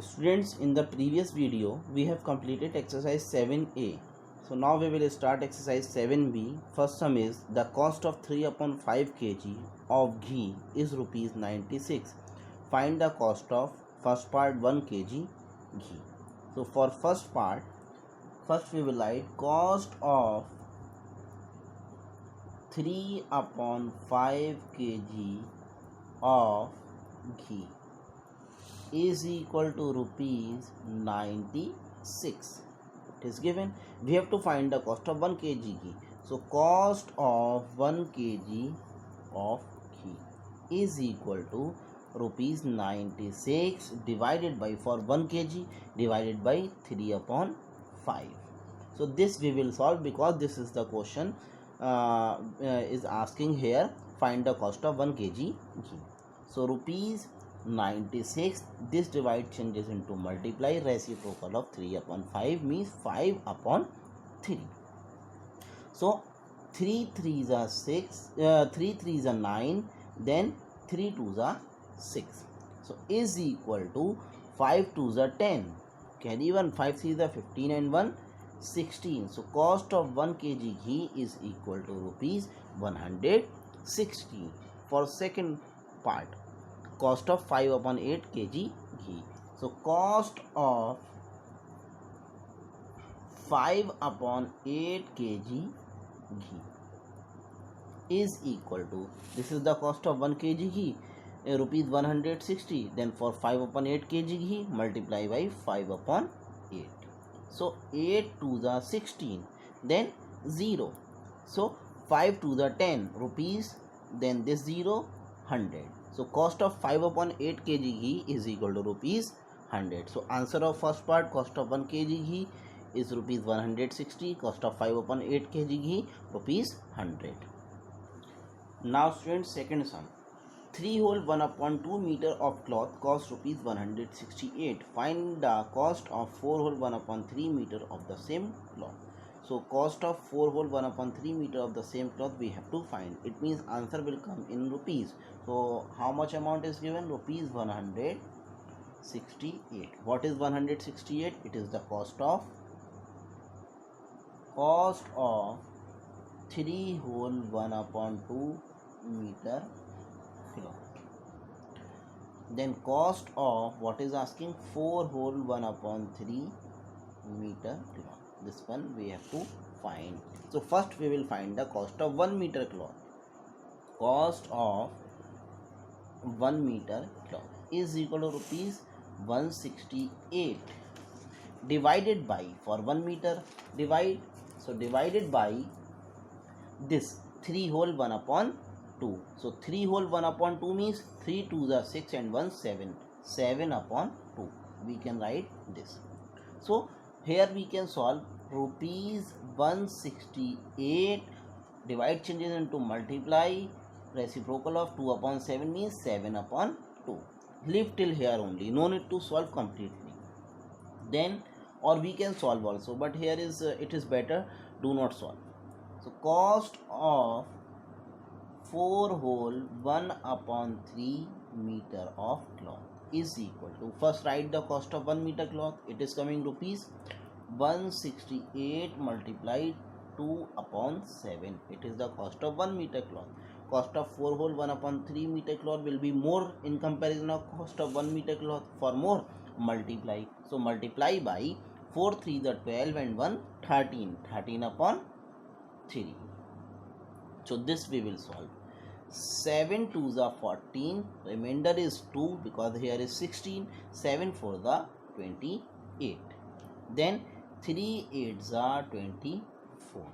Students, in the previous video we have completed exercise 7a. So now we will start exercise 7b. First sum is the cost of 3 upon 5 kg of ghee is rupees 96. Find the cost of first part 1 kg ghee. So for first part, first we will write cost of 3 upon 5 kg of ghee is equal to rupees 96. It is given. We have to find the cost of 1 kg ghee. So cost of 1 kg of ghee is equal to rupees 96 divided by, for 1 kg, divided by 3 upon 5. So this we will solve because this is the question is asking here, find the cost of 1 kg ghee. So rupees 96, this divide changes into multiply, reciprocal of 3 upon 5 means 5 upon 3. So 3 3s are 6, 3 3s are 9, then 3 2s are 6. So is equal to 5 2s are 10, carry 1, 5 3s are 15 and 1 16. So cost of 1 kg ghee is equal to rupees 160. For second part, cost of 5 upon 8 kg ghee. So cost of 5 upon 8 kg ghee is equal to, this is the cost of 1 kg ghee, rupees 160. Then for 5 upon 8 kg ghee, multiply by 5 upon 8. So 8 to the 16, then 0. So 5 to the 10 rupees, then this 0 100. So cost of 5 upon 8 kg ghee is equal to rupees 100. So answer of first part, cost of 1 kg ghee is rupees 160. Cost of 5 upon 8 kg ghee, rupees 100. Now students, second sum. 3 hole 1 upon 2 meter of cloth cost rupees 168. Find the cost of 4 hole 1 upon 3 meter of the same cloth. So cost of 4 hole 1 upon 3 meter of the same cloth we have to find. It means answer will come in rupees. So how much amount is given? Rupees 168. What is 168? It is the cost of 3 hole 1 upon 2 meter cloth. Then cost of, what is asking, 4 hole 1 upon 3 meter cloth. This one we have to find. So first we will find the cost of 1 meter cloth. Cost of 1 meter cloth is equal to rupees 168 divided by, for 1 meter divide, so divided by this 3 hole 1 upon 2. So 3 whole 1 upon 2 means 3 2s are 6 and 1 7. 7 upon 2. We can write this. So here we can solve rupees 168. Divide changes into multiply. Reciprocal of 2 upon 7 means 7 upon 2. Leave till here only. No need to solve completely. Then, or we can solve also, but here is it is better, do not solve. So cost of 4 hole 1 upon 3 meter of cloth is equal to, first write the cost of 1 meter cloth. It is coming rupees 168 multiplied 2 upon 7. It is the cost of 1 meter cloth. Cost of 4 hole 1 upon 3 meter cloth will be more in comparison of cost of 1 meter cloth. For more, multiply. So multiply by 4 3 the 12 and 1 13. 13 upon 3. So this we will solve. 7 2s are 14, remainder is 2 because here is 16. 7 4 the 28. Then 3 8s are 24.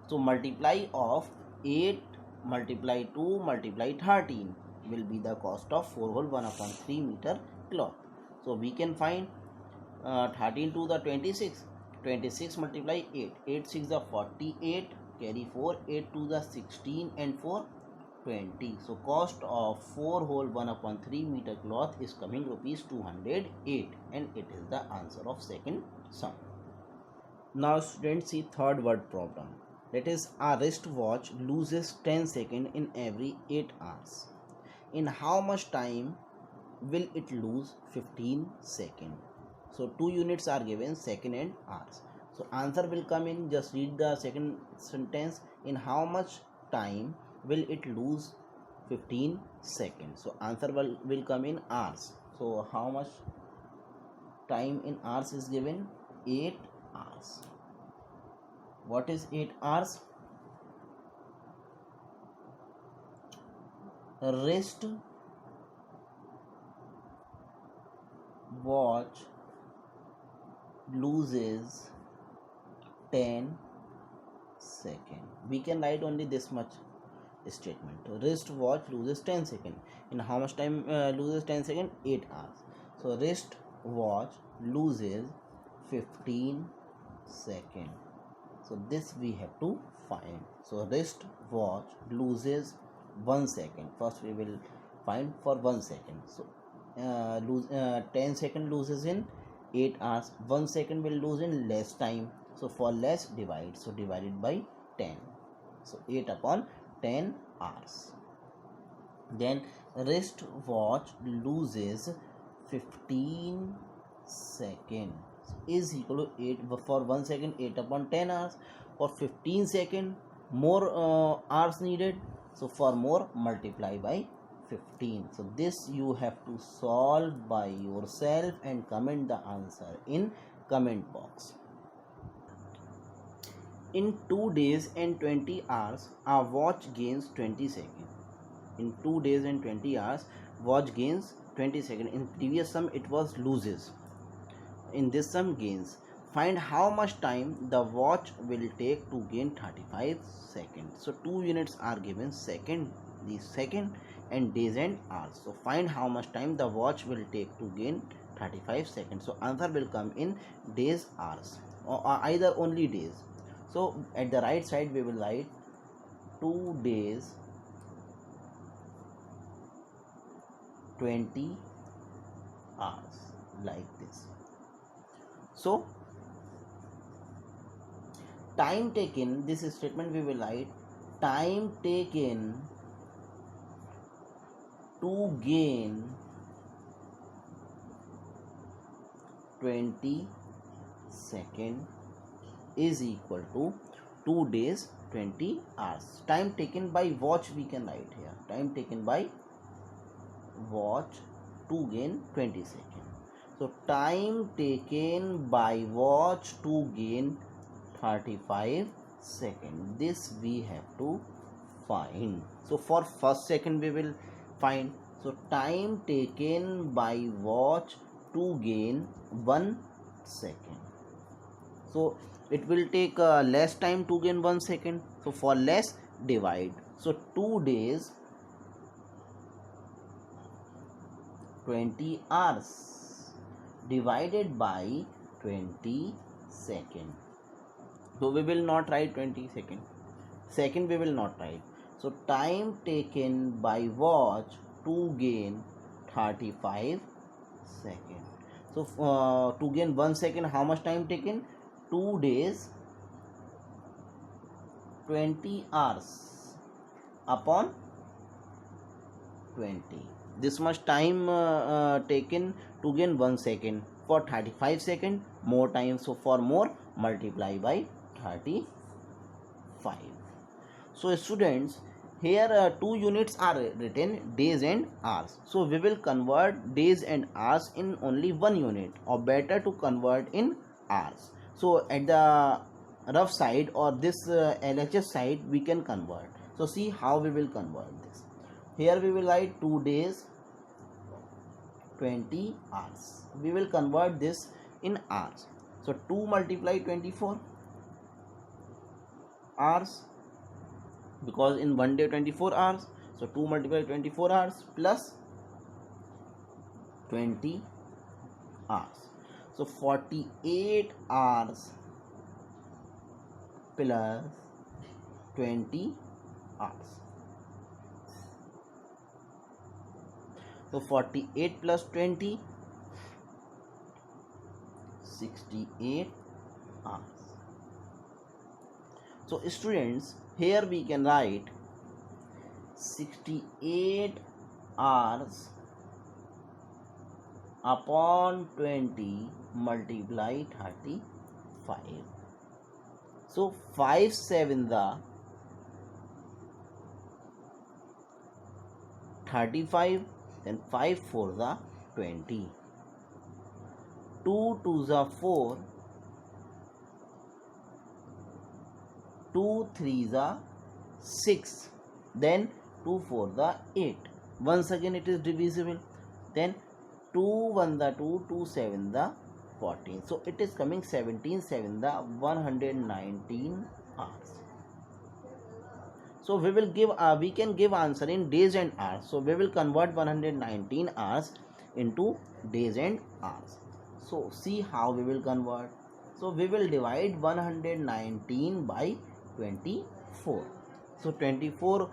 So multiply of 8 multiply 2 multiply 13 will be the cost of 4 whole 1 upon 3 meter cloth. So we can find 13 to the 26. 26 multiply 8. 8 6 the 48. Carry 4. 8 to the 16 and 4 20. So cost of 4 whole 1 upon 3 meter cloth is coming rupees 208, and it is the answer of second sum. Now students, see third word problem. That is, a wristwatch loses 10 seconds in every 8 hours. In how much time will it lose 15 seconds? So 2 units are given, second and hours. So answer will come in, just read the second sentence, in how much time will it lose 15 seconds? So answer will come in hours. So how much time in hours is given? 8 hours. What is 8 hours? Wrist watch loses 10 seconds. We can write only this much statement. Wrist watch loses 10 seconds. In how much time loses 10 seconds? 8 hours. So wrist watch loses 15 seconds. So this we have to find. So wrist watch loses 1 second. First we will find for 1 second. So 10 second loses in 8 hours. 1 second will lose in less time. So for less, divide. So divided by 10. So 8 upon 10 hours. Then wrist watch loses 15 seconds is equal to 8 for 1 second, 8 upon 10 hours. For 15 second, more hours needed. So for more, multiply by 15. So this you have to solve by yourself and comment the answer in comment box. In 2 days and 20 hours, our watch gains 20 seconds. In 2 days and 20 hours, watch gains 20 seconds. In previous sum, it was loses. In this sum, gains. Find how much time the watch will take to gain 35 seconds. So 2 units are given, second, the second, and days and hours. So find how much time the watch will take to gain 35 seconds. So answer will come in days, hours, or either only days. So at the right side we will write 2 days 20 hours like this. So time taken, this statement we will write time taken to gain 20 seconds is equal to 2 days 20 hours. Time taken by watch we can write here. Time taken by watch to gain 20 seconds. So time taken by watch to gain 35 seconds. This we have to find. So for first second we will find. So time taken by watch to gain 1 second. So it will take less time to gain 1 second. So for less, divide. So 2 days 20 hours divided by 20 seconds. So we will not write 20 seconds. Second we will not write. So time taken by watch to gain 35 seconds. So to gain 1 second, how much time taken? 2 days 20 hours upon 20. This much time taken to gain 1 second. For 35 seconds, more time. So for more, multiply by 35. So students, here 2 units are written, days and hours. So we will convert days and hours in only 1 unit, or better to convert in hours. So at the rough side or this LHS side we can convert. So see how we will convert this. Here we will write 2 days 20 hours. We will convert this in hours. So 2 multiply 24 hours, because in 1 day 24 hours. So 2 multiply 24 hours plus 20 hours. So 48 hours plus 20 hours. So 48 plus 20, 68 hours. So students, here we can write 68 hours upon 20 multiply 35. So 5 7 the 35, then 5 4 the 20, 2 2 the 4, 2 3 the 6, then 2 4 the 8. Once again it is divisible. Then 2 1 the 2, 2 7 the 14. So it is coming 17 7 the 119 hours. So we can give answer in days and hours. So we will convert 119 hours into days and hours. So see how we will convert. So we will divide 119 by 24. So 24,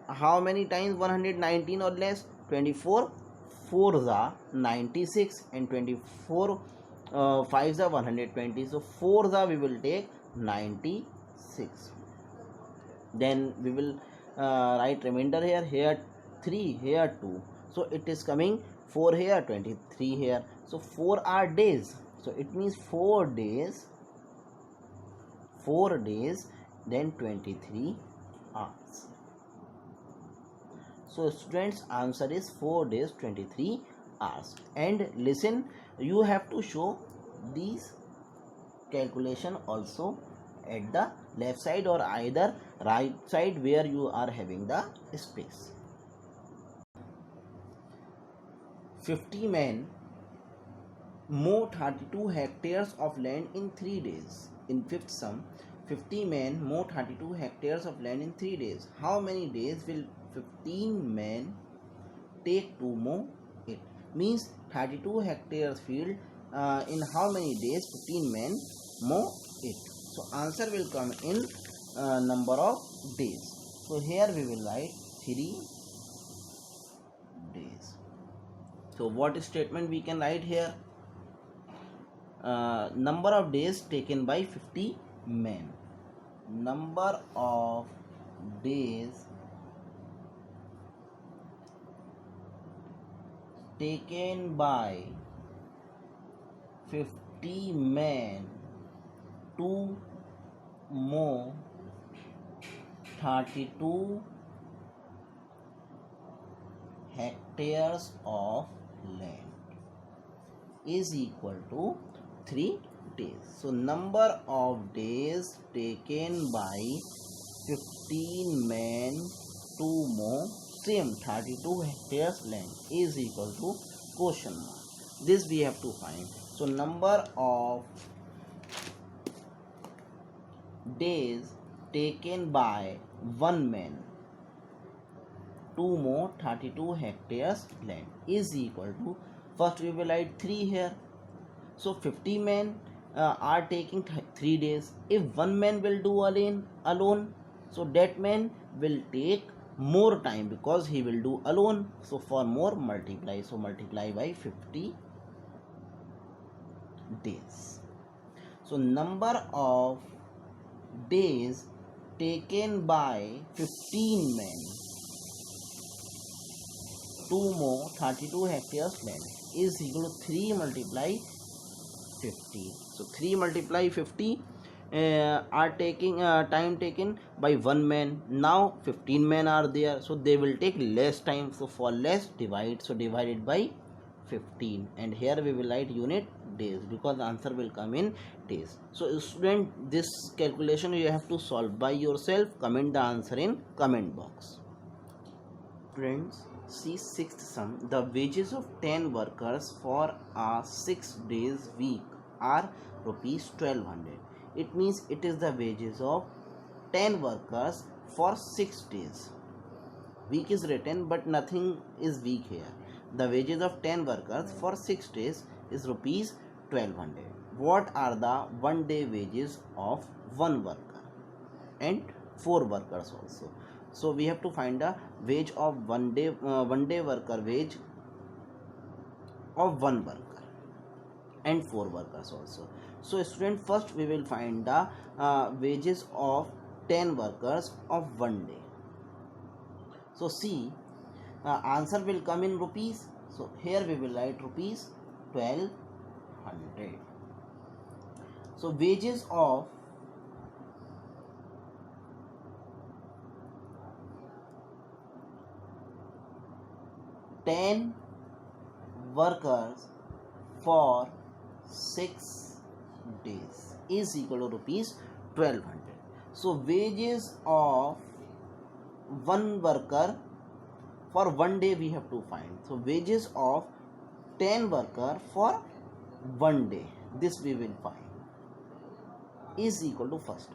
how many times 119 or less? 24 4s are 96 and 24 5s are 120. So 4s are we will take 96. Then we will write remainder here 3, here 2. So it is coming 4 here, 23 here. So 4 are days. So it means 4 days, then 23 hours. So students, answer is 4 days 23 hours. And listen, you have to show these calculation also at the left side or either right side where you are having the space. 50 men mow 32 hectares of land in 3 days. In fifth sum, 50 men mow 32 hectares of land in 3 days. How many days will 15 men take to mow it? Means 32 hectares field, in how many days 15 men mow it? So answer will come in number of days. So here we will write 3 days. So what statement we can write here? Number of days taken by 50 men. Number of days taken by 50 men to mow 32 hectares of land is equal to 3 days. So number of days taken by 15 men to mow same 32 hectares land is equal to question mark. This we have to find. So number of days taken by one man to mow 32 hectares land is equal to, first we will write 3 here. So 50 men are taking 3 days. If one man will do alone, so that man will take more time because he will do alone. So for more, multiply. So multiply by 50 days. So number of days taken by 15 men to mow 32 hectares land is equal to 3 multiply 50. So 3 multiply 50 are taking time taken by one man. Now 15 men are there, so they will take less time. So for less, divide. So divided by 15, and here we will write unit days because the answer will come in days. So student, this calculation you have to solve by yourself. Comment the answer in comment box. Friends, see sixth sum. The wages of 10 workers for a 6 days week are rupees 1200. It means it is the wages of 10 workers for 6 days. Week is written but nothing is week here. The wages of 10 workers for 6 days is rupees 1200. What are the 1 day wages of 1 worker and 4 workers also? So we have to find the wage of 1 day worker wage of 1 worker and 4 workers also. So student, first we will find the wages of 10 workers of 1 day. So see, answer will come in rupees. So here we will write rupees 1200. So wages of 10 workers for 6 days is equal to rupees 1200. So wages of one worker for 1 day we have to find. So wages of 10 worker for 1 day, this we will find, is equal to, first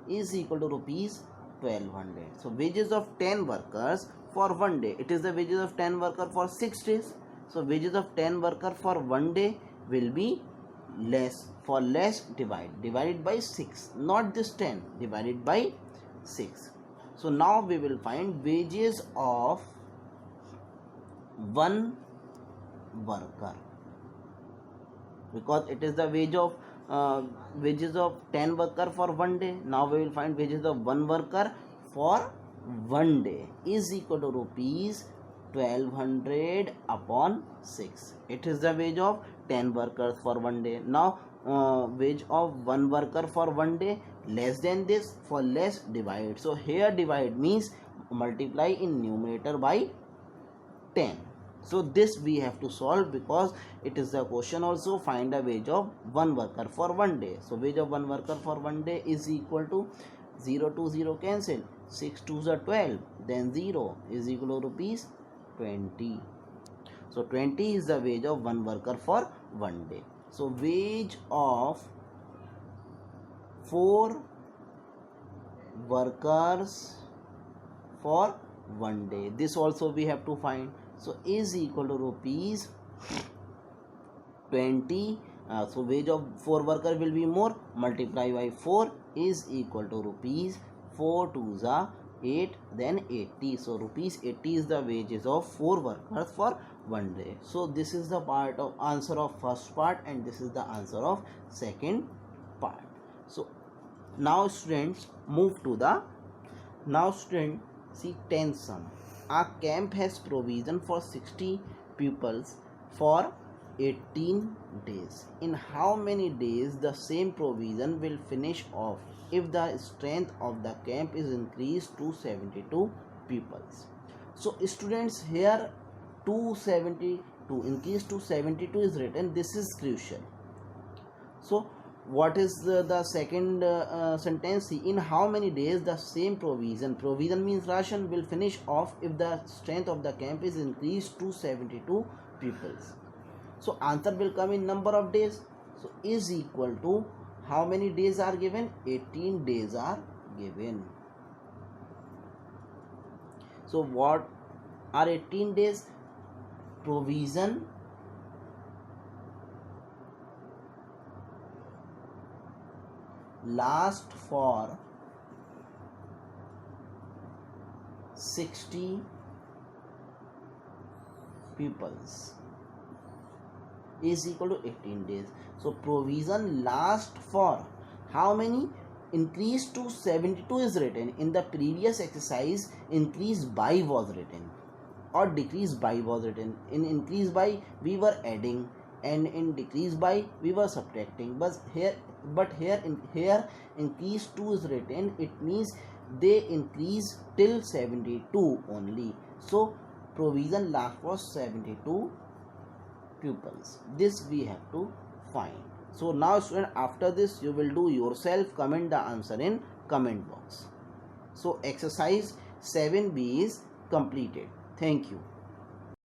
is equal to rupees 1200. So wages of 10 workers for 1 day, it is the wages of 10 worker for 6 days. So wages of 10 worker for 1 day will be less. For less, divided by 6, not this 10, divided by 6. So now we will find wages of one worker, because it is the wages of 10 worker for 1 day. Now we will find wages of one worker for 1 day is equal to rupees 1200 upon 6. It is the wage of 10 workers for 1 day. Now wage of one worker for 1 day less than this. For less, divide. So here divide means multiply in numerator by 10. So this we have to solve, because it is the question also, find a wage of one worker for 1 day. So wage of one worker for 1 day is equal to 0 to 0 cancel, 6 2s are 12, then 0 is equal to rupees 20. So 20 is the wage of one worker for 1 day. So wage of 4 workers for 1 day, this also we have to find. So is equal to rupees 20. So wage of 4 worker will be more, multiply by 4 is equal to rupees 4 2s are 8, then 80. So rupees 80 is the wages of 4 workers for 1 day. So this is the part of answer of first part, and this is the answer of second part. So now students move to the, now student see 10th sum. A camp has provision for 60 pupils for 18 days. In how many days the same provision will finish off if the strength of the camp is increased to 72 pupils? So students, here 272 increase to 72 is written. This is crucial. So what is the second sentence? See, in how many days the same provision means ration, will finish off if the strength of the camp is increased to 72 pupils. So answer will come in number of days. So is equal to, how many days are given? 18 days are given. So what are 18 days? Provision last for 60 pupils is equal to 18 days. So provision last for how many? Increase to 72 is written. In the previous exercise, increase by was written, or decrease by was written. In increase by we were adding, and in decrease by we were subtracting. But here increase 2 is written. It means they increase till 72 only. So provision last for 72 pupils. This we have to find. So now student, after this you will do yourself, comment the answer in comment box. So exercise 7B is completed. Thank you.